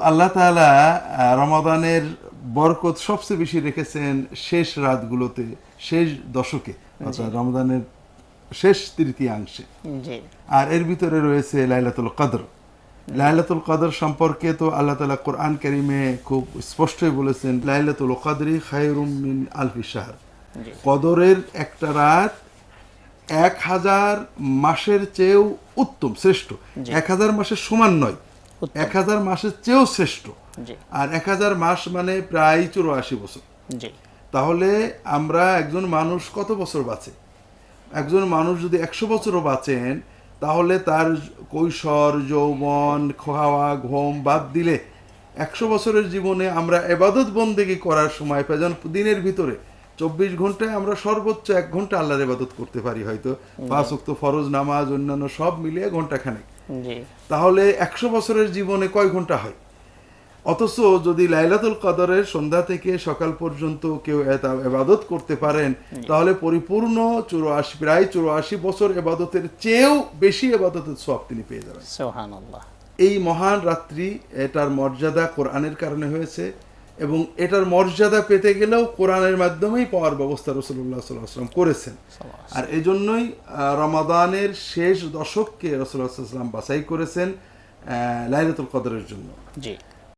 আল্লাহ তাআলা রমাদানের বরকত সবচেয়ে বেশি রেখেছেন শেষ রাতগুলোতে, শেষ দশকে, অর্থাৎ রমাদানের শেষ তৃতীয়াংশে। জি আর এর ভিতরে রয়েছে লাইলাতুল কদর। লাইলাতুল কদর সম্পর্কে তো আল্লাহ তাআলা কোরআন কারীমে খুব স্পষ্টই বলেছেন, লাইলাতুল কদরি খায়রুম মিন আলফি শাহর। জি কদরের একটা রাত 1000 মাসের চেয়েও উত্তম, শ্রেষ্ঠ। 1000 মাসের সমান নয়, 1000 মাসের চেয়েও শ্রেষ্ঠ। জি আর 1000 মাস মানে প্রায় 84 বছর। জি তাহলে আমরা একজন মানুষ কত বছর বাঁচে? একজন মানুষ যদি 100 বছরও বাঁচেন, তাহলে তার কৈশোর, যৌবন, খাওয়া, ঘুম বাদ দিলে 100 বছরের জীবনে আমরা ইবাদত বন্দেগী করার সময় পাই। যেমন দিনের ভিতরে 24 ঘন্টায় আমরা সর্বোচ্চ 1 ঘন্টা আল্লাহর ইবাদত করতে পারি, হয়তো 5 ওয়াক্ত ফরজ নামাজ অন্যান্য সব মিলিয়ে ঘন্টাখানেক। জি তাহলে 100 বছরের জীবনে কয় ঘন্টা হয়? অথচ যদি লাইলাতুল কদরের সন্ধ্যা থেকে সকাল পর্যন্ত কেউ ইবাদত করতে পারেন, তাহলে পরিপূর্ণ 84, প্রায় 84 বছর ইবাদতের চেয়েও বেশি ইবাদতের সওয়াব তিনি পেয়ে যাবেন। সুবহানাল্লাহ। এই মহান রাত্রি, এটার মর্যাদা কোরআনের কারণে হয়েছে, এবং এটার মর্যাদা পেতে গেলেও কোরআনের মাধ্যমেই পাওয়ার ব্যবস্থা রাসূলুল্লাহ সাল্লাল্লাহু আলাইহি ওয়াসাল্লাম করেছেন। আর এজন্যই রমাদানের শেষ দশককে রাসূলুল্লাহ সাল্লাল্লাহু আলাইহি ওয়াসাল্লাম বাছাই করেছেন লাইলাতুল কদরের জন্য। জি